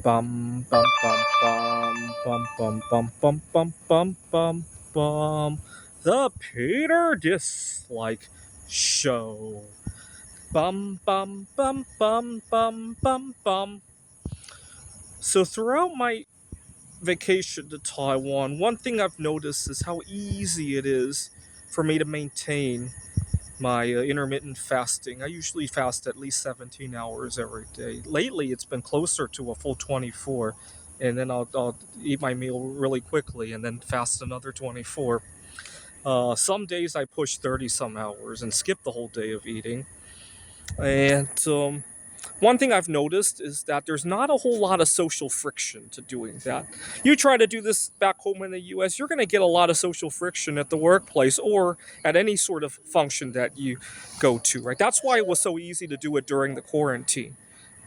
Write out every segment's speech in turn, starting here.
Bum bum bum bum bum bum bum bum bum bum bum. The Peter Dislike Show. Bum bum bum bum bum bum bum. So throughout my vacation to Taiwan, one thing I've noticed is how easy it is for me to maintain my intermittent fasting. I usually fast at least 17 hours every day. Lately, it's been closer to a full 24, and then I'll eat my meal really quickly and then fast another 24. Some days I push 30 some hours and skip the whole day of eating. And one thing I've noticed is that there's not a whole lot of social friction to doing that. You try to do this back home in the US, you're going to get a lot of social friction at the workplace or at any sort of function that you go to, right? That's why it was so easy to do it during the quarantine,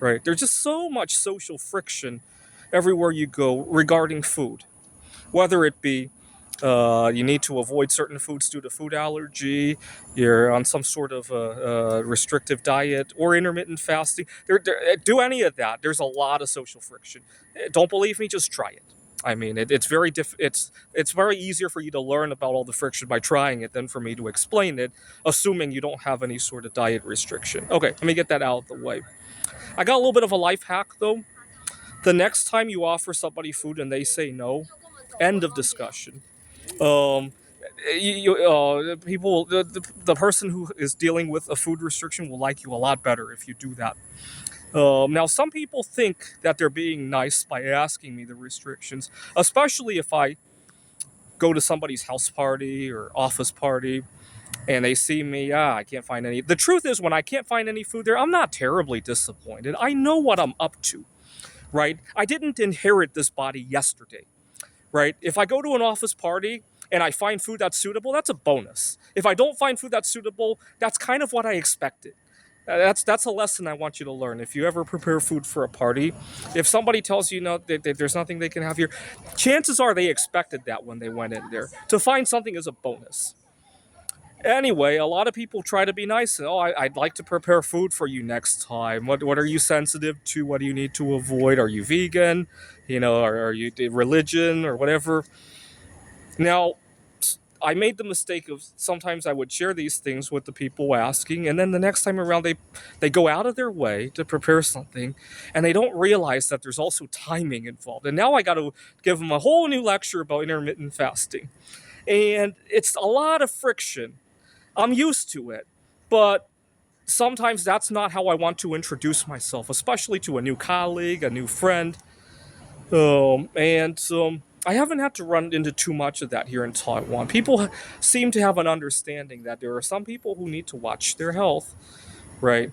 right? There's just so much social friction everywhere you go regarding food, whether it be you need to avoid certain foods due to food allergy. You're on some sort of restrictive diet or intermittent fasting. Do any of that. There's a lot of social friction. Don't believe me? Just try it. I mean, it's very it's very easier for you to learn about all the friction by trying it than for me to explain it, assuming you don't have any sort of diet restriction. Okay, let me get that out of the way. I got a little bit of a life hack though. The next time you offer somebody food and they say no, end of discussion. um People, the person who is dealing with a food restriction will like you a lot better if you do that. Now some people think that they're being nice by asking me the restrictions, especially if I go to somebody's house party or office party and they see me. I can't find any. The truth is, when I can't find any food there, I'm not terribly disappointed. I know what I'm up to, right? I didn't inherit this body yesterday, right? If I go to an office party and I find food that's suitable, that's a bonus. If I don't find food that's suitable, that's kind of what I expected. That's a lesson I want you to learn. If you ever prepare food for a party, if somebody tells you no, that there's nothing they can have here, chances are they expected that when they went in there. To find something is a bonus. Anyway, a lot of people try to be nice. Oh, I'd like to prepare food for you next time. What are you sensitive to? What do you need to avoid? Are you vegan? Are you religion or whatever? Now, I made the mistake of sometimes I would share these things with the people asking, and then the next time around they go out of their way to prepare something, and they don't realize that there's also timing involved. And now I got to give them a whole new lecture about intermittent fasting, and it's a lot of friction. I'm used to it, but sometimes that's not how I want to introduce myself, especially to a new colleague, a new friend. And I haven't had to run into too much of that here in Taiwan. People seem to have an understanding that there are some people who need to watch their health, right?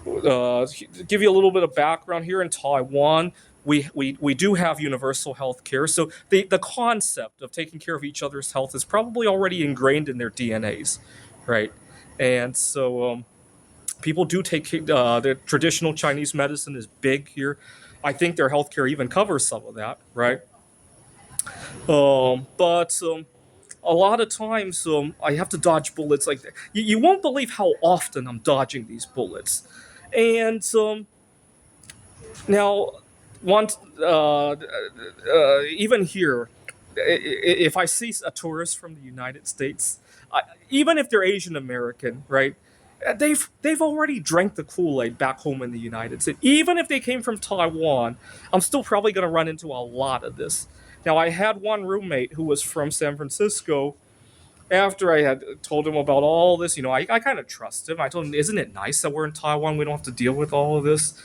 To give you a little bit of background, here in Taiwan, we do have universal health care. So the concept of taking care of each other's health is probably already ingrained in their DNAs, right? And so people do take the traditional Chinese medicine is big here. I think their healthcare even covers some of that, right? But a lot of times I have to dodge bullets like that. You won't believe how often I'm dodging these bullets. And now, once even here, if I see a tourist from the United States, even if they're Asian American, right? They've already drank the Kool-Aid back home in the United States. Even if they came from Taiwan, I'm still probably going to run into a lot of this. Now, I had one roommate who was from San Francisco. After I had told him about all this, I kind of trust him. I told him, "Isn't it nice that we're in Taiwan? We don't have to deal with all of this."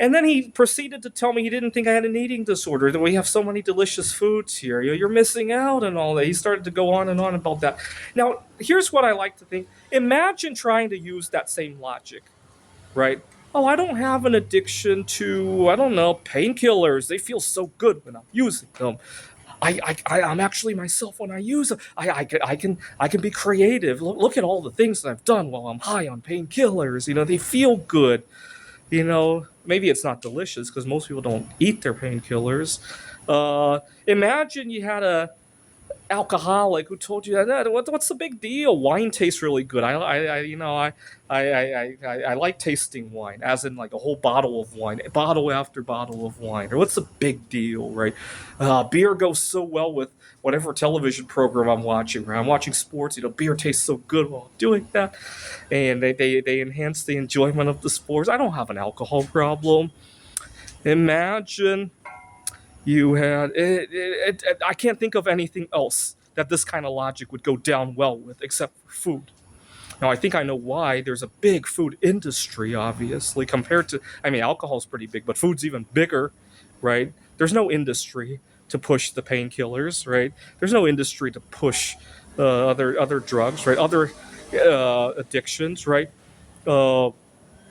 And then he proceeded to tell me he didn't think I had an eating disorder, that we have so many delicious foods here. You're missing out and all that. He started to go on and on about that. Now, here's what I like to think. Imagine trying to use that same logic, right? Oh, I don't have an addiction to, I don't know, painkillers. They feel so good when I'm using them. I'm actually myself when I use them. I can be creative. Look at all the things that I've done while I'm high on painkillers. They feel good. Maybe it's not delicious because most people don't eat their painkillers. Imagine you had alcoholic who told you that. What's the big deal? Wine tastes really good. I like tasting wine, as in like a whole bottle of wine, bottle after bottle of wine. Or what's the big deal, right? Beer goes so well with whatever television program I'm watching. Right? I'm watching sports. Beer tastes so good while doing that, and they enhance the enjoyment of the sports. I don't have an alcohol problem. Imagine you had I can't think of anything else that this kind of logic would go down well with except for food. Now I think I know why. There's a big food industry, obviously, compared to, I mean, alcohol's pretty big, but food's even bigger, right? There's no industry to push the painkillers, right? There's no industry to push other drugs, right? Other addictions, right? Uh,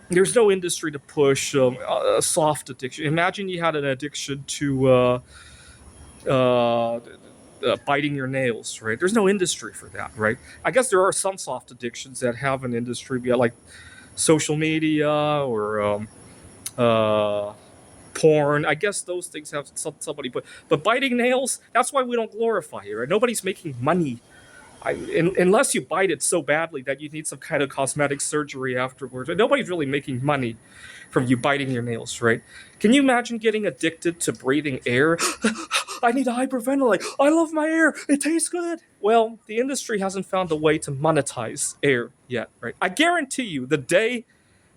there's no industry to push a soft addiction. Imagine you had an addiction to uh, biting your nails, right? There's no industry for that, right? I guess there are some soft addictions that have an industry, like social media or uh, porn. I guess those things have somebody, but biting nails. That's why we don't glorify it, right? Nobody's making money. Unless you bite it so badly that you need some kind of cosmetic surgery afterwards. Nobody's really making money from you biting your nails, right? Can you imagine getting addicted to breathing air? I need to hyperventilate. I love my air. It tastes good. Well, the industry hasn't found a way to monetize air yet, right? I guarantee you, the day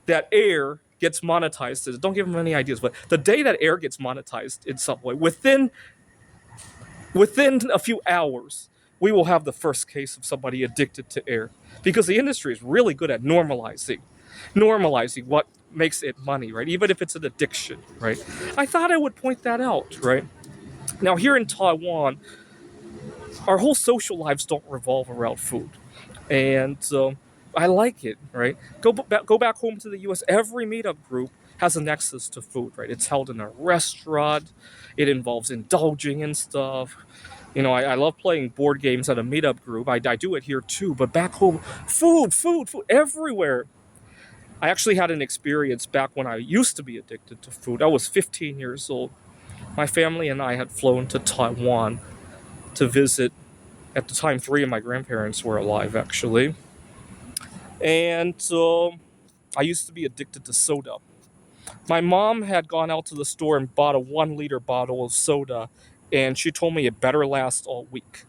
that air gets monetized, don't give them any ideas, but the day that air gets monetized in some way, within a few hours, we will have the first case of somebody addicted to air, because the industry is really good at normalizing what makes it money, right? Even if it's an addiction, right? I thought I would point that out, right? Now, here in Taiwan, our whole social lives don't revolve around food, and I like it. Right? Go back home to the U.S. Every meetup group has a nexus to food. Right? It's held in a restaurant. It involves indulging in stuff. I love playing board games at a meetup group. I do it here too. But back home, food everywhere. I actually had an experience back when I used to be addicted to food. I was 15 years old. My family and I had flown to Taiwan to visit. At the time, three of my grandparents were alive, actually. And I used to be addicted to soda. My mom had gone out to the store and bought a 1 liter bottle of soda, and she told me it better last all week.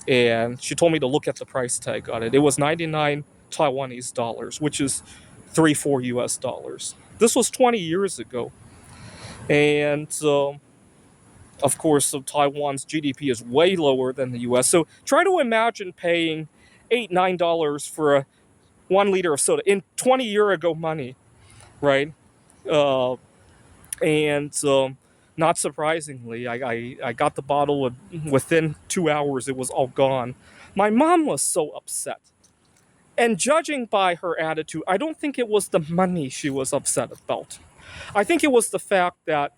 And she told me to look at the price tag on it. It was 99 Taiwanese dollars, which is 4 US dollars. This was 20 years ago. And of course, so Taiwan's GDP is way lower than the US. So try to imagine paying $8, $9 for a 1 liter of soda in 20-year ago money, right? Uh, and not surprisingly, I got the bottle within 2 hours. It was all gone. My mom was so upset. And judging by her attitude, I don't think it was the money she was upset about. I think it was the fact that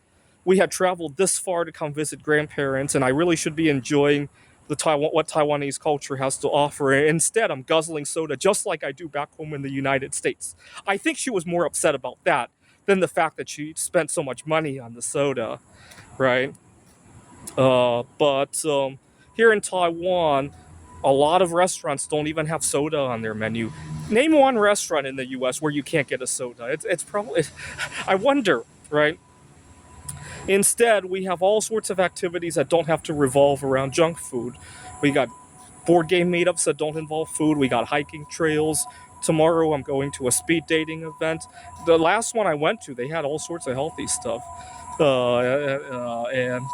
we had traveled this far to come visit grandparents, and I really should be enjoying what Taiwanese culture has to offer. Instead, I'm guzzling soda just like I do back home in the United States. I think she was more upset about that than the fact that she spent so much money on the soda, right? But here in Taiwan, a lot of restaurants don't even have soda on their menu. Name one restaurant in the U.S. where you can't get a soda. It's probably, I wonder, right? Instead, we have all sorts of activities that don't have to revolve around junk food. We got board game meetups that don't involve food. We got hiking trails. Tomorrow, I'm going to a speed dating event. The last one I went to, they had all sorts of healthy stuff. And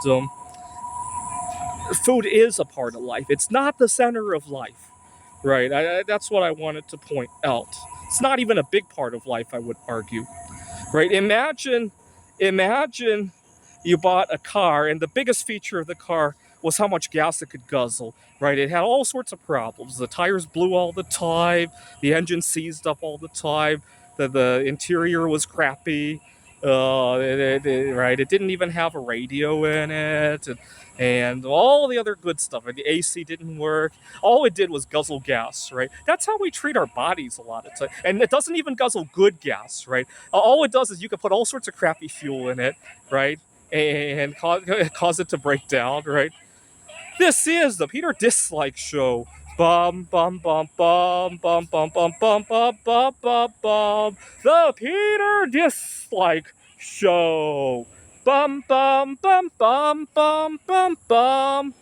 food is a part of life. It's not the center of life, right? That's what I wanted to point out. It's not even a big part of life, I would argue, right? Imagine you bought a car, and the biggest feature of the car was how much gas it could guzzle, right? It had all sorts of problems. The tires blew all the time, the engine seized up all the time, the interior was crappy, right? It didn't even have a radio in it, and all the other good stuff. The AC didn't work. All it did was guzzle gas, right? That's how we treat our bodies a lot of time. And it doesn't even guzzle good gas, right? All it does is you can put all sorts of crappy fuel in it, right? And cause it to break down, right? This is the Peter Dislike Show. Bum bum bum bum bum bum bum bum bum bum bum bum. The Peter Dislike Show. Bum bum bum bum bum bum bum.